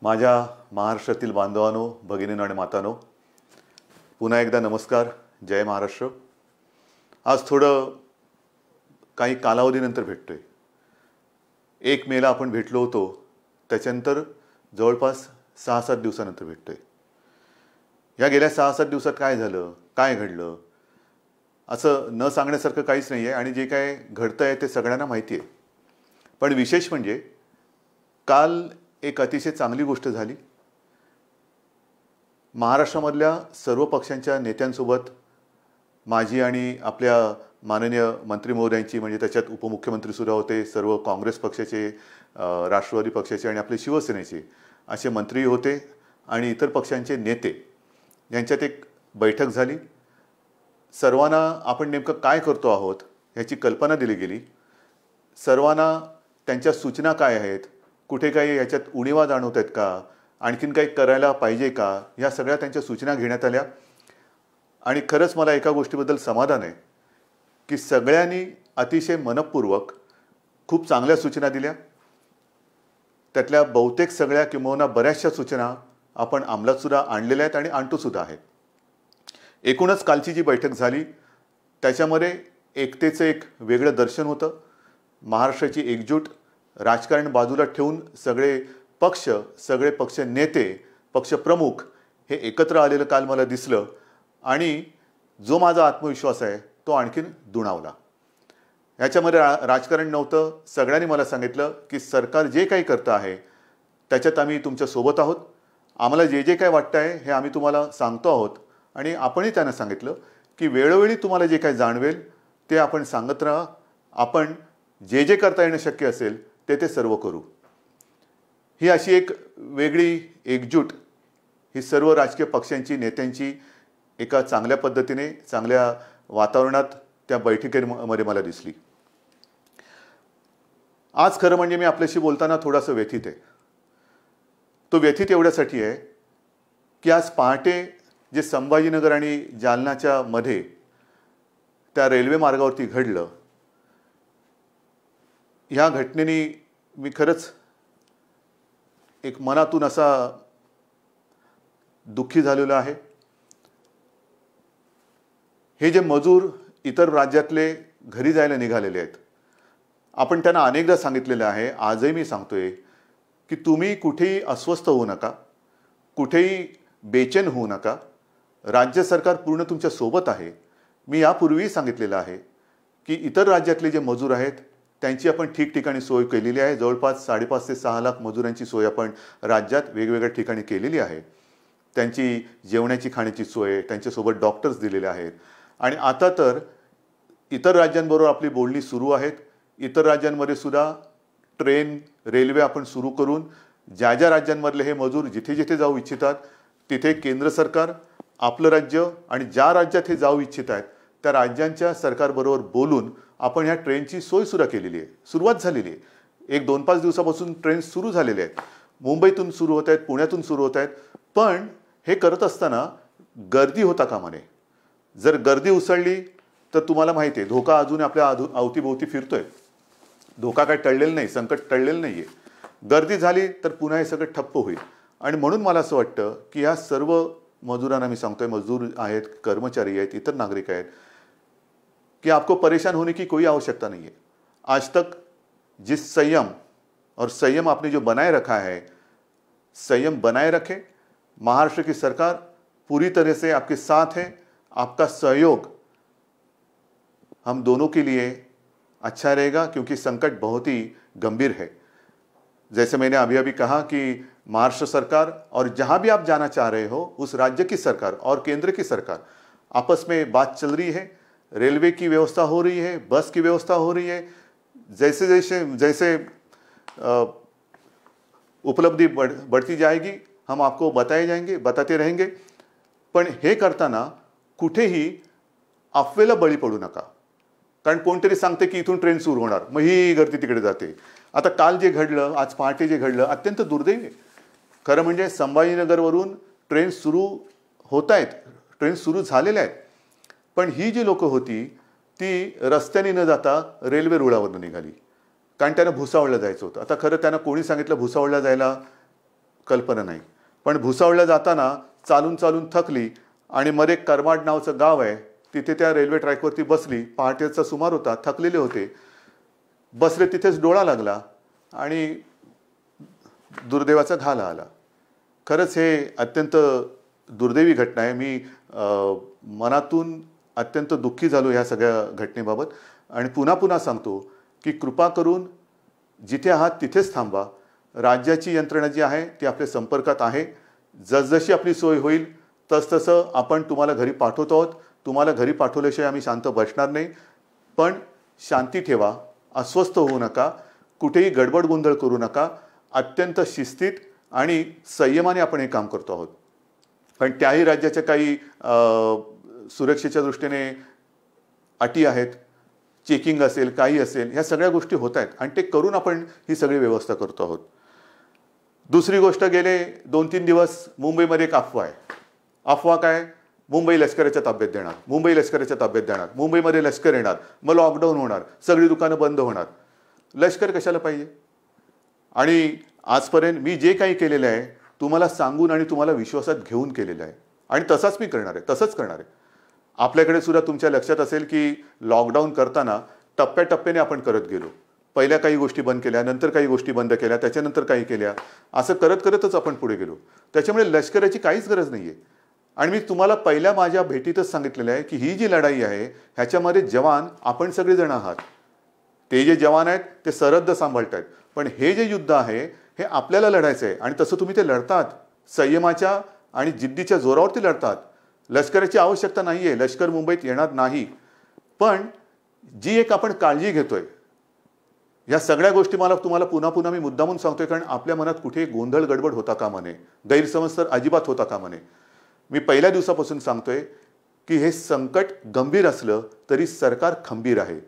माझ्या महाराष्ट्रातील बांधवांनो, भगिनींनो आणि मातांनो, पुन्हा एकदा नमस्कार. जय महाराष्ट्र. आज थोडं काही कालावधीनंतर भेटतोय. 1 मेला आपण भेटलो होतो, त्याच्यानंतर जवळपास 6-7 दिवसानंतर भेटतोय. या गेल्या 6-7 दिवसात काय झालं, काय घडलं, असं न सांगण्यासारखं काहीच नाही आहे आणि जे काय घडतं आहे ते सगळ्यांना माहिती आहे. पण विशेष म्हणजे काल एक अतिशय चांगली गोष्ट झाली. महाराष्ट्रामधल्या सर्व पक्षांच्या नेत्यांसोबत माझी आणि आपल्या माननीय मंत्री महोदयांची, म्हणजे त्याच्यात उपमुख्यमंत्रीसुद्धा होते, सर्व काँग्रेस पक्षाचे, राष्ट्रवादी पक्षाचे आणि आपले शिवसेनेचे असे मंत्री होते आणि इतर पक्षांचे नेते यांच्यात एक बैठक झाली. सर्वांना आपण नेमकं काय करतो आहोत ह्याची कल्पना दिली गेली. सर्वांना त्यांच्या सूचना काय आहेत, कुठे काही याच्यात उणिवा जाणवत आहेत का, आणखीन काही करायला पाहिजे का, ह्या सगळ्या त्यांच्या सूचना घेण्यात आल्या. आणि खरंच मला एका गोष्टीबद्दल समाधान आहे की सगळ्यांनी अतिशय मनपूर्वक खूप चांगल्या सूचना दिल्या. त्यातल्या बहुतेक सगळ्या किंवा बऱ्याचशा सूचना आपण अंमलातसुद्धा आणलेल्या आहेत आणि आणतोसुद्धा आहेत. एकूणच कालची जी बैठक झाली त्याच्यामध्ये एकतेचं एक वेगळं दर्शन होतं. महाराष्ट्राची एकजूट, राजकारण बाजूला ठेवून सगळे पक्ष नेते, पक्षप्रमुख हे एकत्र आलेलं काल मला दिसलं आणि जो माझा आत्मविश्वास आहे तो आणखीन दुणावला. ह्याच्यामध्ये राजकारण नव्हतं. सगळ्यांनी मला सांगितलं की सरकार जे काही करतं आहे त्याच्यात आम्ही तुमच्यासोबत आहोत. आम्हाला जे जे काय वाटतं आहे हे आम्ही तुम्हाला सांगतो आहोत आणि आपणही त्यांना सांगितलं की वेळोवेळी तुम्हाला जे काही जाणवेल ते आपण सांगत राहा. आपण जे जे करता येणं शक्य असेल ते सर्व करू. ही अशी एक वेगळी एकजूट ही सर्व राजकीय पक्षांची, नेत्यांची एका चांगल्या पद्धतीने, चांगल्या वातावरणात त्या बैठकीमध्ये मला दिसली. आज खरं म्हणजे मी आपल्याशी बोलताना थोडासा व्यथित आहे. तो व्यथित एवढ्यासाठी आहे की आज पहाटे जे संभाजीनगर आणि जालन्याच्या मध्ये त्या रेल्वे मार्गावरती घडलं, ह्या घटनेने मी खरंच एक मनातून असा दुःखी झालेलो आहे. हे जे मजूर इतर राज्यातले घरी जायला निघालेले आहेत, आपण त्यांना अनेकदा सांगितलेलं आहे, आजही मी सांगतोय की तुम्ही कुठेही अस्वस्थ होऊ नका, कुठेही बेचैन होऊ नका. राज्य सरकार पूर्ण तुमच्या सोबत आहे. मी यापूर्वीही सांगितलेलं आहे की इतर राज्यातले जे मजूर आहेत त्यांची आपण ठिकठिकाणी सोय केलेली आहे. जवळपास 5.5 ते 6 लाख मजुरांची सोय आपण राज्यात वेगवेगळ्या ठिकाणी केलेली आहे. त्यांची जेवणाची, खाण्याची सोय, त्यांच्यासोबत डॉक्टर्स दिलेले आहेत. आणि आता तर इतर राज्यांबरोबर आपली बोलणी सुरू आहेत. इतर राज्यांमध्ये सुद्धा ट्रेन, रेल्वे आपण सुरू करून ज्या ज्या राज्यांमधले हे मजूर जिथे जिथे जाऊ इच्छितात तिथे केंद्र सरकार, आपलं राज्य आणि ज्या राज्यात हे जाऊ इच्छित आहेत त्या राज्यांच्या सरकारबरोबर बोलून आपण ह्या ट्रेनची सोयसुद्धा केलेली आहे. सुरुवात झालेली आहे. 1-2-5 दिवसापासून ट्रेन सुरू झालेले आहेत. मुंबईतून सुरू होत आहेत, पुण्यातून सुरू होत आहेत. पण हे करत असताना गर्दी होता कामा नये. जर गर्दी उसळली तर तुम्हाला माहिती आहे धोका अजून आपल्या अवतीभोवती फिरतोय. धोका काय टळलेला नाही, संकट टळलेलं नाही आहे. गर्दी झाली तर पुन्हा हे सगळं ठप्प होईल. आणि म्हणून मला असं वाटतं की या सर्व मजुरांना मी सांगतोय, मजदूर आहेत, कर्मचारी आहेत, इतर नागरिक आहेत, कि आपको परेशान होने की कोई आवश्यकता नहीं है. आज तक जिस संयम आपने जो बनाए रखा है, संयम बनाए रखें. महाराष्ट्र की सरकार पूरी तरह से आपके साथ है. आपका सहयोग हम दोनों के लिए अच्छा रहेगा क्योंकि संकट बहुत ही गंभीर है. जैसे मैंने अभी अभी कहा कि महाराष्ट्र सरकार और जहां भी आप जाना चाह रहे हो उस राज्य की सरकार और केंद्र की सरकार आपस में बात चल रही है. रेलवे की व्यवस्था हो रही है, बस की व्यवस्था हो रही है. जैसे उपलब्धि बढ़ती जाएगी हम आपको बताते रहेंगे. पण हे करताना कुठेही अफवेला बळी पडू नका. कारण कोणतरी सांगते की इथून ट्रेन सुरू होणार, मग ही गर्दी तिकडे जाते. आता काल जे घडलं, आज पहाटे जे घडलं, अत्यंत दुर्दैवी आहे. खरं म्हणजे संभाजीनगरवरून ट्रेन सुरू होत आहेत, ट्रेन सुरू झालेल्या आहेत. पण ही जी लोक होती ती रस्त्याने न जाता रेल्वे रुळावरून निघाली. कारण त्यांना भुसावळला जायचं होतं. आता खरं त्यांना कोणी सांगितलं भुसावळला जायला, कल्पना नाही. पण भुसावळला जाताना चालून चालून थकली आणि मध्ये करमाड नावाचं गाव आहे, तिथे त्या रेल्वे ट्रॅकवरती बसली. पहाटेचा सुमार होता, थकलेले होते, बसले तिथेच डोळा लागला आणि दुर्दैवाचा घाला आला. खरंच हे अत्यंत दुर्दैवी घटना आहे. मी मनातून अत्यंत दुःखी झालो ह्या सगळ्या घटनेबाबत आणि पुन्हा पुन्हा सांगतो की कृपा करून जिथे आहात तिथेच थांबा. राज्याची यंत्रणा जी आहे ती आपल्या संपर्कात आहे. जसजशी आपली सोय होईल तसतसं आपण तुम्हाला घरी पाठवतो आहोत. तुम्हाला घरी पाठवल्याशिवाय आम्ही शांत बसणार नाही. पण शांती ठेवा, अस्वस्थ होऊ नका, कुठेही गडबड गोंधळ करू नका. अत्यंत शिस्तीत आणि संयमाने आपण हे काम करतो आहोत. पण त्याही राज्याच्या काही सुरक्षेच्या दृष्टीने अटी आहेत, चेकिंग असेल, काही असेल, ह्या सगळ्या गोष्टी होत आहेत आणि ते करून आपण ही सगळी व्यवस्था करतो आहोत. दुसरी गोष्ट, गेले 2-3 दिवस मुंबईमध्ये एक अफवा आहे. अफवा काय? मुंबई लष्कराच्या ताब्यात देणार, मुंबई लष्कराच्या ताब्यात देणार, मुंबईमध्ये लष्कर येणार, मग लॉकडाऊन होणार, सगळी दुकानं बंद होणार. लष्कर कशाला पाहिजे? आणि आजपर्यंत मी जे काही केलेलं आहे तुम्हाला सांगून आणि तुम्हाला विश्वासात घेऊन केलेलं आहे आणि तसाच मी करणार आहे, तसंच करणार आहे. आपल्याकडे सुद्धा तुमच्या लक्षात असेल की लॉकडाऊन करताना टप्प्याटप्प्याने आपण करत गेलो. पहिल्या काही गोष्टी बंद केल्या, नंतर काही गोष्टी बंद केल्या, त्याच्यानंतर काही केल्या, असं करत करतच आपण पुढे गेलो. त्याच्यामुळे लष्कराची काहीच गरज नाही आहे. आणि मी तुम्हाला पहिल्या माझ्या भेटीतच सांगितलेलं आहे की ही जी लढाई आहे ह्याच्यामध्ये जवान आपण सगळेजण आहात. ते जे जवान आहेत ते सरहद्द सांभाळत आहेत, पण हे जे युद्ध आहे हे आपल्याला लढायचं आहे आणि तसं तुम्ही ते लढतात. संयमाच्या आणि जिद्दीच्या जोरावरती लढतात. लष्कराची आवश्यकता नाही आहे, लष्कर मुंबईत येणार नाही. पण जी एक आपण काळजी घेतोय, या सगळ्या गोष्टी मला तुम्हाला पुन्हा पुन्हा मी मुद्दामून सांगतोय कारण आपल्या मनात कुठे गोंधळ गडबड होता कामा नये, गैरसमज तर अजिबात होता कामा नये. मी पहिल्या दिवसापासून सांगतोय की हे संकट गंभीर असलं तरी सरकार खंबीर आहे.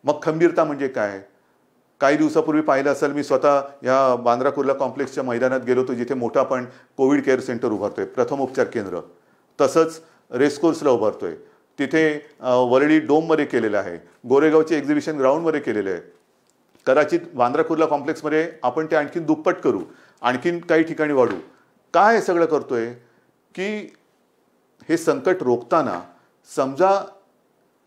मग खंबीरता म्हणजे काय? काही दिवसापूर्वी पाहिलं असेल, मी स्वतः या बांद्रा कुर्ला कॉम्प्लेक्सच्या मैदानात गेलो होतो जिथे मोठं आपण कोविड केअर सेंटर उभारतोय, प्रथम उपचार केंद्र. तसंच रेसकोर्सला उभारतोय, तिथे वरळी डोममध्ये केलेलं आहे, गोरेगावचे एक्झिबिशन ग्राउंडमध्ये केलेलं आहे. कदाचित बांद्रा कुर्ला कॉम्प्लेक्समध्ये आपण ते आणखीन दुप्पट करू, आणखीन काही ठिकाणी वाढू. काय हे सगळं करतोय की हे संकट रोखताना समजा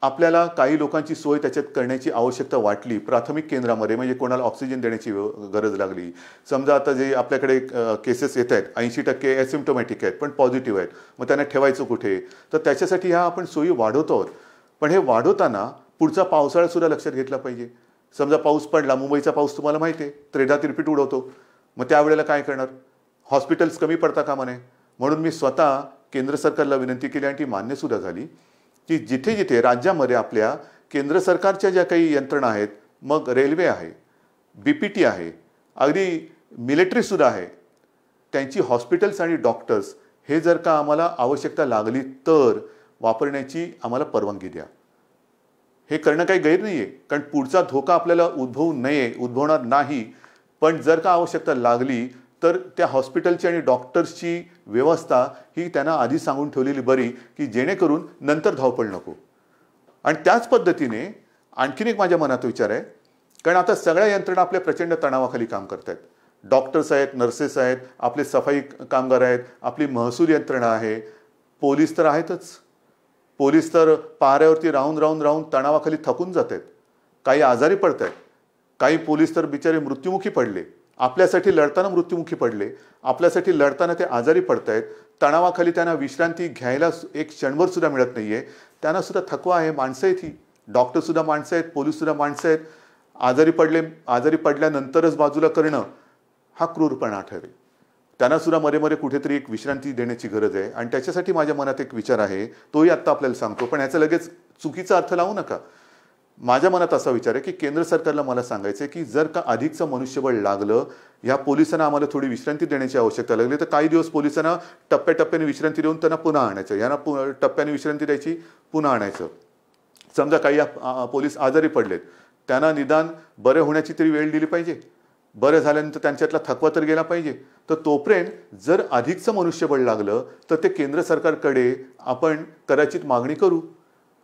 आपल्याला काही लोकांची सोय त्याच्यात करण्याची आवश्यकता वाटली, प्राथमिक केंद्रामध्ये म्हणजे कोणाला ऑक्सिजन देण्याची गरज लागली, समजा आता जे आपल्याकडे केसेस येत आहेत 80% ॲसिम्प्टोमॅटिक आहेत पण पॉझिटिव्ह आहेत, मग त्यांना ठेवायचं कुठे? तर त्याच्यासाठी ह्या आपण सोयी वाढवतो आहोत. पण हे वाढवताना पुढचा पावसाळासुद्धा लक्षात घेतला पाहिजे. समजा पाऊस पडला, मुंबईचा पाऊस तुम्हाला माहिती आहे, त्रेधा तिरपीट उडवतो, मग त्यावेळेला काय करणार? हॉस्पिटल्स कमी पडता कामा नये. म्हणून मी स्वतः केंद्र सरकारला विनंती केली आणि ती मान्यसुद्धा झाली की जिथे जिथे राज्यामध्ये आपल्या केंद्र सरकारच्या ज्या काही यंत्रणा आहेत, मग रेल्वे आहे, BPT आहे, अगदी मिलिटरीसुद्धा आहे, त्यांची हॉस्पिटल्स आणि डॉक्टर्स हे जर का आम्हाला आवश्यकता लागली तर वापरण्याची आम्हाला परवानगी द्या. हे करणं काही गैर नाही आहे, कारण पुढचा धोका आपल्याला उद्भवू नये, उद्भवणार नाही. पण जर का आवश्यकता लागली तर त्या हॉस्पिटलची आणि डॉक्टर्सची व्यवस्था ही त्यांना आधी सांगून ठेवलेली बरी की जेणेकरून नंतर धावपळ नको. आणि त्याच पद्धतीने आणखीन एक माझ्या मनात विचार आहे, कारण आता सगळ्या यंत्रणा आपल्या प्रचंड तणावाखाली काम करत आहेत. डॉक्टर्स आहेत, नर्सेस आहेत, आपले सफाई कामगार आहेत, आपली महसूल यंत्रणा आहे, पोलीस तर आहेतच. पोलीस तर पहाऱ्यावरती राहून राहून राहून तणावाखाली थकून जात आहेत, काही आजारी पडत आहेत, काही पोलीस तर बिचारे मृत्युमुखी पडले, आपल्यासाठी लढताना मृत्युमुखी पडले, आपल्यासाठी लढताना ते आजारी पडत आहेत. तणावाखाली त्यांना विश्रांती घ्यायला एक क्षणभर सुद्धा मिळत नाहीये. त्यांना सुद्धा थकवा आहे. माणसं आहेत, ही डॉक्टरसुद्धा माणसं आहेत, पोलीससुद्धा माणसं आहेत. आजारी पडल्यानंतरच बाजूला करणं हा क्रूरपणा ठरेल. त्यांना सुद्धा मध्ये मध्ये कुठेतरी एक विश्रांती देण्याची गरज आहे आणि त्याच्यासाठी माझ्या मनात एक विचार आहे, तोही आत्ता आपल्याला सांगतो. पण ह्याचा लगेच चुकीचा अर्थ लावू नका. माझ्या मनात असा विचार आहे की केंद्र सरकारला मला सांगायचं आहे की जर का अधिकचं मनुष्यबळ लागलं, ह्या पोलिसांना आम्हाला थोडी विश्रांती देण्याची आवश्यकता लागली तर काही दिवस पोलिसांना टप्प्याटप्प्याने विश्रांती देऊन त्यांना पुन्हा आणायचं, यांना टप्प्याने विश्रांती द्यायची, पुन्हा आणायचं. समजा काही पोलीस आजारी पडलेत, त्यांना निदान बरे होण्याची तरी वेळ दिली पाहिजे. बरं झाल्यानंतर त्यांच्यातला थकवा तर गेला पाहिजे. तर तोपर्यंत जर अधिकचं मनुष्यबळ लागलं तर ते केंद्र सरकारकडे आपण कदाचित मागणी करू.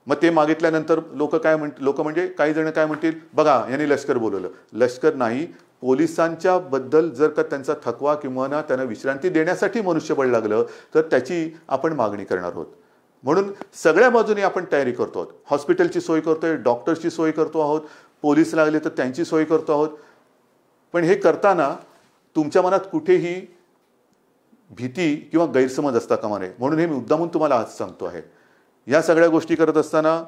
मग ते मागितल्यानंतर लोक म्हणजे काही जण काय म्हणतील, बघा यांनी लष्कर बोलवलं. लष्कर नाही, पोलिसांच्या बद्दल जर का त्यांचा थकवा किंवा ना त्यांना विश्रांती देण्यासाठी मनुष्यबळ लागलं तर त्याची आपण मागणी करणार आहोत. म्हणून सगळ्या बाजूने आपण तयारी करतो आहोत. हॉस्पिटलची सोय करतोय, डॉक्टर्सची सोय करतो आहोत, पोलीस लागले तर त्यांची सोय करतो आहोत. पण हे करताना तुमच्या मनात कुठेही भीती किंवा गैरसमज असता कामा नये, म्हणून हे मी मुद्दामून तुम्हाला आज सांगतो आहे. या सगळ्या गोष्टी करत असताना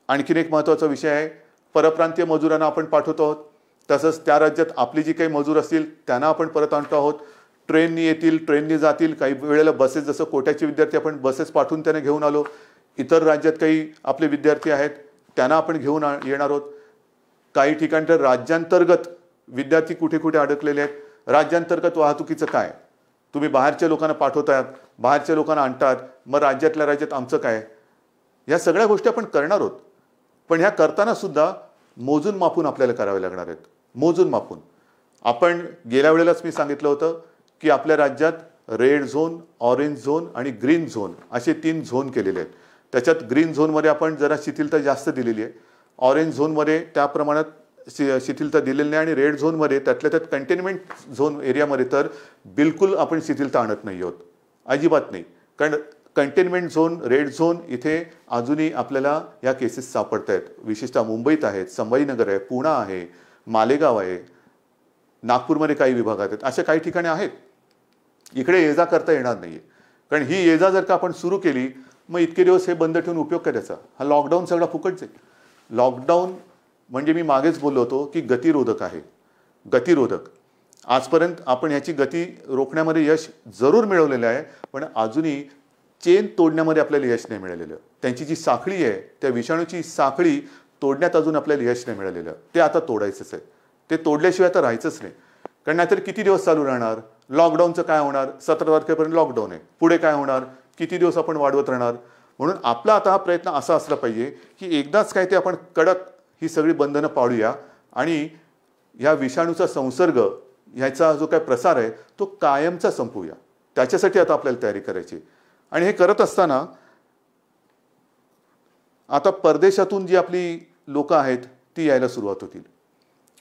आणखीन एक महत्त्वाचा विषय आहे, परप्रांतीय मजुरांना आपण पाठवतो आहोत. तसंच त्या राज्यात आपली जी काही मजूर असतील त्यांना आपण परत आणतो आहोत. ट्रेननी येतील, ट्रेननी जातील, काही वेळेला बसेस, जसं कोट्याचे विद्यार्थी आपण बसेस पाठवून त्यांना घेऊन आलो. इतर राज्यात काही आपले विद्यार्थी आहेत त्यांना आपण घेऊन येणार आहोत. काही ठिकाणी तर राज्यांतर्गत विद्यार्थी कुठे कुठे अडकलेले आहेत. राज्यांतर्गत वाहतुकीचं काय, तुम्ही बाहेरच्या लोकांना पाठवतात, बाहेरच्या लोकांना आणतात, मग राज्यातल्या राज्यात आमचं काय, या सगळ्या गोष्टी आपण करणार आहोत. पण ह्या करताना सुद्धा मोजून मापून आपल्याला करावे लागणार आहेत. मोजून मापून. आपण गेल्या वेळेलाच मी सांगितलं होतं की आपल्या राज्यात रेड झोन, ऑरेंज झोन आणि ग्रीन झोन असे 3 झोन केलेले आहेत. त्याच्यात ग्रीन झोनमध्ये आपण जरा शिथिलता जास्त दिलेली आहे, ऑरेंज झोनमध्ये त्या प्रमाणात शिथिलता दिलेली नाही, आणि रेड झोनमध्ये त्यातल्या त्यात कंटेनमेंट झोन एरियामध्ये तर बिलकुल आपण शिथिलता आणत नाही आहोत, अजिबात नाही. कारण कंटेनमेंट झोन, रेड झोन इथे अजूनही आपल्याला या केसेस सापडत आहेत. विशेषतः मुंबईत आहेत, संभाजीनगर आहे, पुणे आहे, मालेगाव आहे, नागपूरमध्ये काही विभागात आहेत, अशा काही ठिकाणी आहेत. इकडे ये जा करता येणार नाहीये. कारण ही ये जा जर का आपण सुरू केली मग इतके दिवस हे बंद ठेवून उपयोग काय त्याचा. हा लॉकडाऊन सगळा फुकटच आहे. लॉकडाऊन म्हणजे मी मागेच बोललो होतो की गतिरोधक आहे, गतिरोधक. आजपर्यंत आपण ह्याची गती रोखण्यामध्ये यश जरूर मिळवलेलं आहे, पण अजूनही चेन तोडण्यामध्ये आपल्याला यश नाही मिळालेलं. त्यांची जी साखळी आहे, त्या विषाणूची साखळी तोडण्यात अजून आपल्याला यश नाही मिळालेलं. ते आता तोडायचंच आहे. ते तोडल्याशिवाय आता राहायचंच नाही. कारण नाहीतर किती दिवस चालू राहणार. लॉकडाऊनचं काय होणार, 17 तारखेपर्यंत लॉकडाऊन आहे, पुढे काय होणार, किती दिवस आपण वाढवत राहणार. म्हणून आपला आता हा प्रयत्न असा असला पाहिजे की एकदाच काय ते आपण कडक ही सगळी बंधनं पाळूया आणि या विषाणूचा संसर्ग, ह्याचा जो काय प्रसार आहे तो कायमचा संपवूया. त्याच्यासाठी आता आपल्याला तयारी करायची. आणि हे करत असताना आता परदेशातून जी आपली लोक आहेत ती यायला सुरुवात होतील.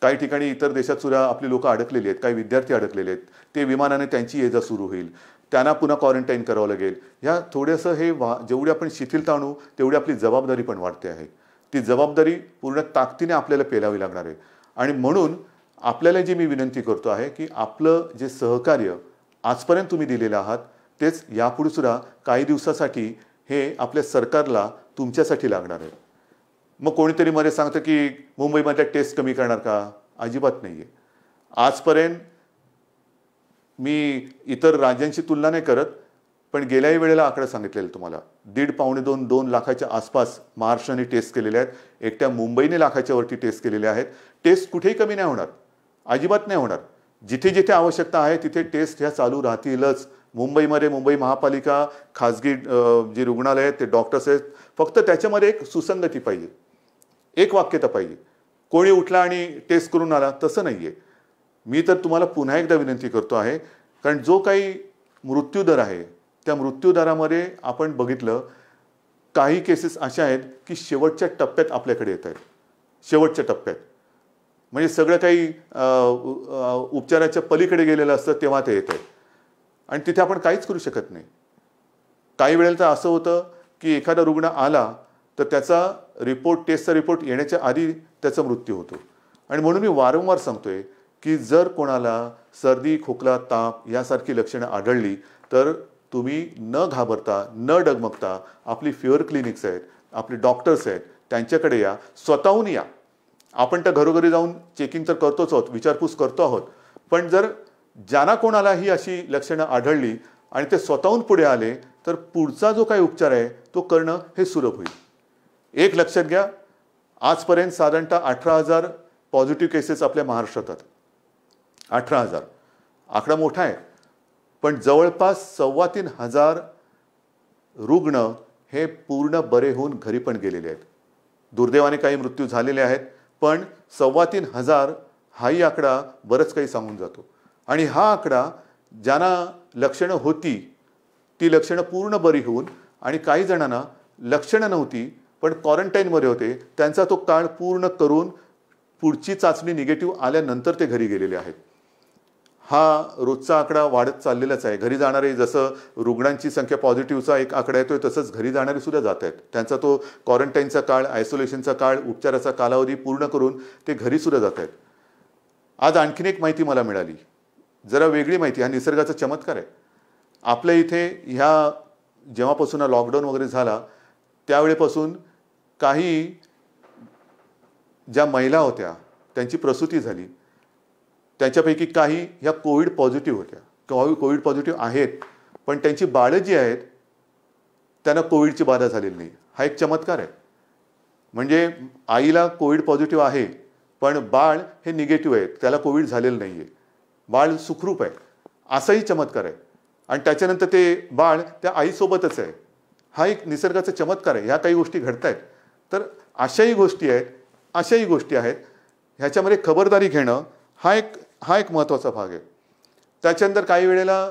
काही ठिकाणी इतर देशात सुद्धा आपली लोक अडकलेली आहेत, काही विद्यार्थी अडकलेले आहेत. ते विमानाने त्यांची ये जा सुरू होईल, त्यांना पुन्हा क्वारंटाईन करावं लागेल. ह्या थोडंसं हे जेवढी आपण शिथिलता आणू तेवढी आपली जबाबदारी पण वाढते आहे. ती जबाबदारी पूर्ण ताकदीने आपल्याला पेलावी लागणार आहे. आणि म्हणून आपल्याला जी मी विनंती करतो आहे की आपलं जे सहकार्य आजपर्यंत तुम्ही दिलेलं आहात तेच यापुढे सुद्धा काही दिवसासाठी हे आपल्या सरकारला तुमच्यासाठी लागणार आहे. मग कोणीतरी मध्ये सांगतं की मुंबईमधल्या टेस्ट कमी करणार का, अजिबात नाही आहे. आजपर्यंत मी इतर राज्यांची तुलना नाही करत, पण गेल्याही वेळेला आकडा सांगितलेला तुम्हाला, 1.5-2 लाखाच्या आसपास महाराष्ट्राने टेस्ट केलेले आहेत. एकट्या मुंबईने लाखाच्या वरती टेस्ट केलेले आहेत. टेस्ट कुठेही कमी नाही होणार, अजिबात नाही होणार. जिथे जिथे आवश्यकता आहे तिथे टेस्ट ह्या चालू राहतीलच. मुंबईमध्ये मुंबई महापालिका, खाजगी जे रुग्णालय आहेत, ते डॉक्टर्स आहेत, फक्त त्याच्यामध्ये एक सुसंगती पाहिजे, एक वाक्यता पाहिजे. कोणी उठला आणि टेस्ट करून आला तसं नाही आहे. मी तर तुम्हाला पुन्हा एकदा विनंती करतो आहे, कारण जो काही मृत्यूदर आहे त्या मृत्यूदरामध्ये आपण बघितलं काही केसेस अशा आहेत की शेवटच्या टप्प्यात आपल्याकडे येत आहेत. शेवटच्या टप्प्यात म्हणजे सगळं काही उपचाराच्या पलीकडे गेलेलं असतं तेव्हा ते येत आहेत आणि तिथे आपण काहीच करू शकत नाही. काही वेळेला तर असं होतं की एखादा रुग्ण आला तर त्याचा रिपोर्ट, टेस्टचा रिपोर्ट येण्याच्या आधी त्याचा मृत्यू होतो. आणि म्हणून मी वारंवार सांगतोय की जर कोणाला सर्दी, खोकला, ताप यासारखी लक्षणं आढळली तर तुम्ही न घाबरता, न डगमगता आपली फिअर क्लिनिक्स आहेत, आपले डॉक्टर्स आहेत, त्यांच्याकडे या, स्वतःहून या. आपण तर घरोघरी जाऊन चेकिंग तर करतोच आहोत, विचारपूस करतो आहोत, पण जर ज्यांना कोणालाही अशी लक्षणं आढळली आणि ते स्वतःहून पुढे आले तर पुढचा जो काही उपचार आहे तो करणं हे सुलभ होईल. एक लक्षात घ्या, आजपर्यंत साधारणतः 18,000 पॉझिटिव्ह केसेस आपल्या महाराष्ट्रात आहेत. 18,000 आकडा मोठा आहे, पण जवळपास 3,2500 रुग्ण हे पूर्ण बरे होऊन घरी पण गेलेले आहेत. दुर्दैवाने काही मृत्यू झालेले आहेत, पण 3,2500 हाही आकडा बरंच काही सांगून जातो. आणि हा आकडा ज्यांना लक्षणं होती ती लक्षणं पूर्ण बरी होऊन, आणि काही जणांना लक्षणं नव्हती पण क्वारंटाईनमध्ये होते, त्यांचा तो काळ पूर्ण करून पुढची चाचणी निगेटिव्ह आल्यानंतर ते घरी गेलेले आहेत. हा रोजचा आकडा वाढत चाललेलाच आहे. घरी जाणारे, जसं रुग्णांची संख्या पॉझिटिव्हचा एक आकडा येतोय तसंच घरी जाणारे सुद्धा जात आहेत. त्यांचा तो क्वारंटाईनचा काळ, आयसोलेशनचा काळ, उपचाराचा कालावधी पूर्ण करून ते घरी सुद्धा जात आहेत. आज आणखीन एक माहिती मला मिळाली, जरा वेगळी माहिती. हा निसर्गाचा चमत्कार आहे. आपल्या इथे ह्या जेव्हापासून लॉकडाऊन वगैरे झाला त्यावेळेपासून काही ज्या महिला होत्या त्यांची प्रसूती झाली, त्यांच्यापैकी काही ह्या कोविड पॉझिटिव्ह होत्या, कोविड पॉझिटिव्ह आहेत, पण त्यांची बाळं जी आहेत त्यांना कोविडची बाधा झालेली नाही. हा एक चमत्कार आहे. म्हणजे आईला कोविड पॉझिटिव्ह आहे पण बाळ हे निगेटिव्ह आहे, त्याला कोविड झालेलं नाही आहे, बाळ सुखरूप आहे, असाही चमत्कार आहे. आणि त्याच्यानंतर ते बाळ त्या आईसोबतच आहे. हा एक निसर्गाचा चमत्कार आहे. ह्या काही गोष्टी घडत आहेत. तर अशाही गोष्टी आहेत. ह्याच्यामध्ये खबरदारी घेणं हा एक महत्त्वाचा भाग आहे. त्याच्यानंतर काही वेळेला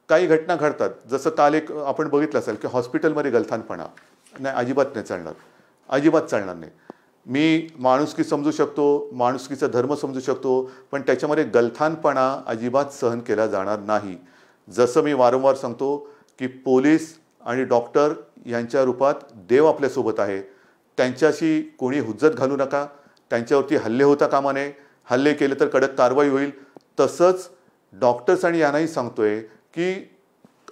काही घटना घडतात, जसं काल एक आपण बघितलं असेल की हॉस्पिटलमध्ये गलथानपणा. नाही, अजिबात नाही चालणार, अजिबात चालणार नाही. मी माणुसकी समजू शकतो, माणुसकीचा धर्म समजू शकतो, पण त्याच्यामध्ये गलथानपणा अजिबात सहन केला जाणार नाही. जसं मी वारंवार सांगतो की पोलीस आणि डॉक्टर यांच्या रूपात देव आपल्यासोबत आहे. त्यांच्याशी कोणी हुज्जत घालू नका, त्यांच्यावरती हल्ले होता कामा नये. हल्ले केले तर कडक कारवाई होईल. तसंच डॉक्टर्स आणि यांनाही सांगतोय की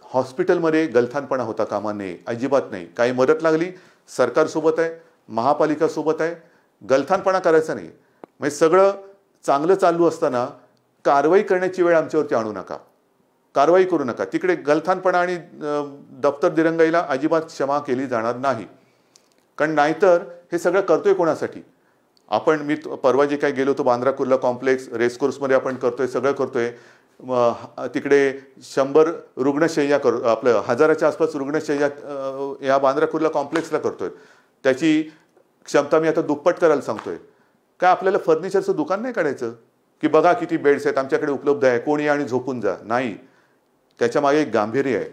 हॉस्पिटलमध्ये गलथानपणा होता कामा नये, अजिबात नाही. काही मदत लागली सरकारसोबत आहे, महापालिकासोबत आहे, गलथानपणा करायचा नाही. म्हणजे सगळं चांगलं चालू असताना कारवाई करण्याची वेळ आमच्यावरती आणू नका, कारवाई करू नका. तिकडे गलथानपणा आणि दप्तर दिरंगाईला अजिबात क्षमा केली जाणार नाही. कारण नाहीतर हे सगळं करतोय कोणासाठी? मी परवा जे काही गेलो होतो बांद्रा कुर्ला कॉम्प्लेक्स, रेसकोर्समध्ये आपण करतोय, सगळं करतोय. तिकडे 100 रुग्णशय्या आपलं 1000च्या आसपास रुग्णशय्या या बांद्रा कुर्ला कॉम्प्लेक्सला करतोय. त्याची क्षमता मी आता दुप्पट करायला सांगतोय. काय आपल्याला फर्निचरचं दुकान नाही काढायचं की बघा किती बेड्स आहेत आमच्याकडे उपलब्ध आहे, कोणी आणि झोपून जा? नाही, त्याच्या मागे एक गांभीर्य आहे.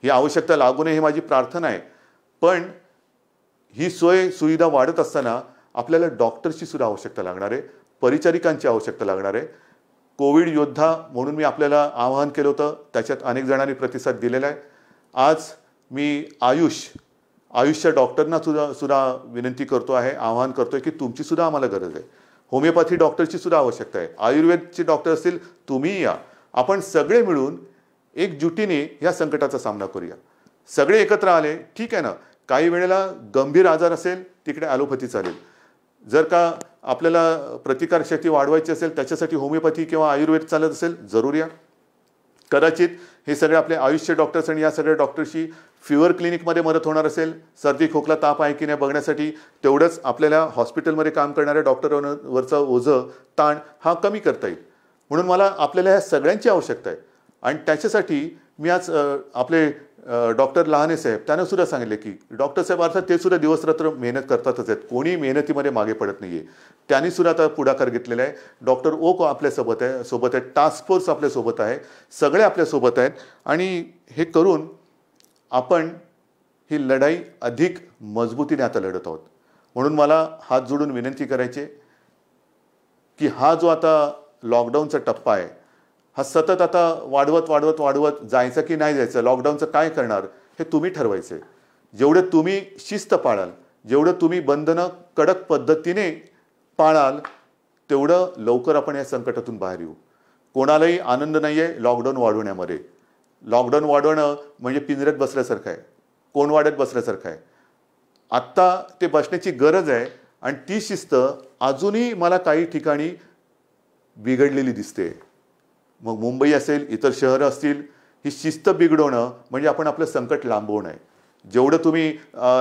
ही आवश्यकता लागू नये ही माझी प्रार्थना आहे. पण ही सोय सुविधा वाढत असताना आपल्याला डॉक्टरची सुद्धा आवश्यकता लागणार आहे, परिचारिकांची आवश्यकता लागणार आहे. कोविड योद्धा म्हणून मी आपल्याला आवाहन केलं होतं, त्याच्यात अनेक जणांनी प्रतिसाद दिलेला आहे. आज मी आयुषच्या डॉक्टरना सुद्धा विनंती करतो आहे, आवाहन करतोय की तुमची सुद्धा आम्हाला गरज आहे. होमिओपॅथी डॉक्टरची सुद्धा आवश्यकता आहे. आयुर्वेदचे डॉक्टर असतील, तुम्ही या. आपण सगळे मिळून एकजुटीने या संकटाचा सामना करूया. सगळे एकत्र आले, ठीक आहे ना. काही वेळेला गंभीर आजार असेल तिकडे ॲलोपॅथी चालेल. जर का आपल्याला प्रतिकारशक्ती वाढवायची असेल त्याच्यासाठी होमिओपॅथी किंवा आयुर्वेद चालत असेल, जरूर या. कदाचित हे सगळे आपले आयुषचे डॉक्टर्स आणि या सगळ्या डॉक्टरशी फिवर क्लिनिकमध्ये मदत होणार असेल, सर्दी खोकला ताप आहे की नाही बघण्यासाठी, तेवढंच आपल्याला हॉस्पिटलमध्ये काम करणाऱ्या डॉक्टरांवरचा ओझं ताण हा कमी करता येईल. म्हणून मला आपल्याला ह्या सगळ्यांची आवश्यकता आहे. आणि त्याच्यासाठी मी आज आपले डॉक्टर लहाने साहेब त्यांना सुद्धा सांगितले की डॉक्टर साहेब अर्थात ते सुद्धा दिवसरात्र मेहनत करतातच आहेत, कोणी मेहनतीमध्ये मागे पडत नाही आहे. त्यांनी सुद्धा आता पुढाकार घेतलेला आहे. डॉक्टर ओक आपल्यासोबत आहे, टास्क फोर्स आपल्यासोबत आहे, सगळे आपल्यासोबत आहेत. आणि हे करून आपण ही लढाई अधिक मजबूतीने आता लढत आहोत. म्हणून मला हात जोडून विनंती करायची की हा जो आता लॉकडाऊनचा टप्पा आहे हा सतत आता वाढवत जायचं की नाही जायचं, लॉकडाऊनचं काय करणार हे तुम्ही ठरवायचं आहे. जेवढं तुम्ही शिस्त पाळाल, जेवढं तुम्ही बंधनं कडक पद्धतीने पाळाल, तेवढं लवकर आपण या संकटातून बाहेर येऊ. कोणालाही आनंद नाही आहे लॉकडाऊन वाढवण्यामध्ये. लॉकडाऊन वाढवणं म्हणजे पिंजऱ्यात बसल्यासारखं आहे, कोण वाड्यात बसल्यासारखं आहे. आत्ता ते बसण्याची गरज आहे आणि ती शिस्त अजूनही मला काही ठिकाणी बिघडलेली दिसते. मग मुंबई असेल, इतर शहरं असतील, ही शिस्त बिघडवणं म्हणजे आपण आपलं संकट लांबवणं आहे. जेवढं तुम्ही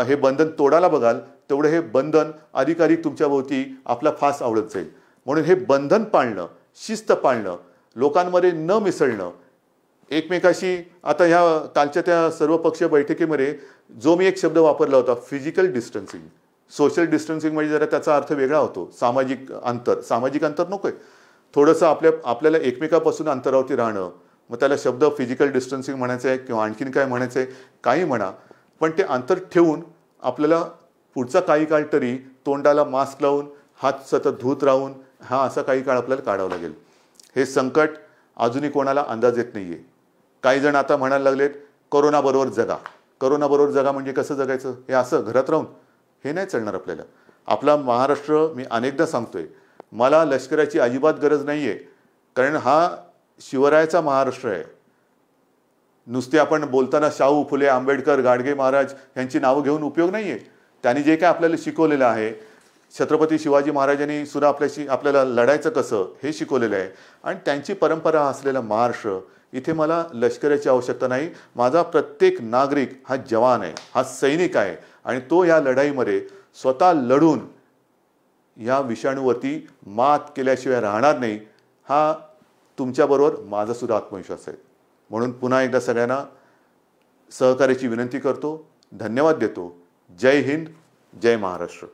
हे बंधन तोडायला बघाल तेवढं हे बंधन अधिकाधिक तुमच्याभोवती आपला फास आवडत जाईल. म्हणून हे बंधन पाळणं, शिस्त पाळणं, लोकांमध्ये न मिसळणं, एकमेकाशी आता ह्या कालच्या त्या सर्वपक्षीय बैठकीमध्ये जो मी एक शब्द वापरला होता, फिजिकल डिस्टन्सिंग. सोशल डिस्टन्सिंग म्हणजे जरा त्याचा अर्थ वेगळा होतो, सामाजिक अंतर नको आहे. थोडंसं आपल्याला एकमेकापासून अंतरावरती राहणं, मग त्याला शब्द फिजिकल डिस्टन्सिंग म्हणायचं आहे किंवा आणखीन काय म्हणायचं आहे, काही म्हणा, पण ते अंतर ठेवून आपल्याला पुढचा काही काळ तरी तोंडाला मास्क लावून, हात सतत धूत राहून हा असा काही काळ आपल्याला काढावा लागेल. हे संकट अजूनही कोणाला अंदाज येत नाही आहे. काही जण आता म्हणायला लागलेत कोरोनाबरोबर जगा. कोरोनाबरोबर जगा म्हणजे कसं जगायचं? हे असं घरात राहून? हे नाही चालणार आपल्याला. आपला महाराष्ट्र, मी अनेकदा सांगतोय, मला लष्कराची अजिबात गरज नाही आहे. कारण हा शिवरायाचा महाराष्ट्र आहे. नुसते आपण बोलताना शाहू, फुले, आंबेडकर, गाडगे महाराज यांची नावं घेऊन उपयोग नाही आहे. त्यांनी जे काय आपल्याला शिकवलेलं आहे, छत्रपती शिवाजी महाराजांनी सुद्धा आपल्याला लढायचं कसं हे शिकवलेलं आहे. आणि त्यांची परंपरा असलेला महाराष्ट्र, इथे मला लष्कराची आवश्यकता नाही. माझा प्रत्येक नागरिक हा जवान आहे, हा सैनिक आहे. आणि तो या लढाईमध्ये स्वतः लढून या विषाणूवरती मात केल्याशिवाय राहणार नाही. हा तुमच्याबरोबर माझा सुद्धा आत्मविश्वास आहे. म्हणून पुन्हा एकदा सगळ्यांना सहकार्याची विनंती करतो. धन्यवाद देतो. जय हिंद, जय महाराष्ट्र.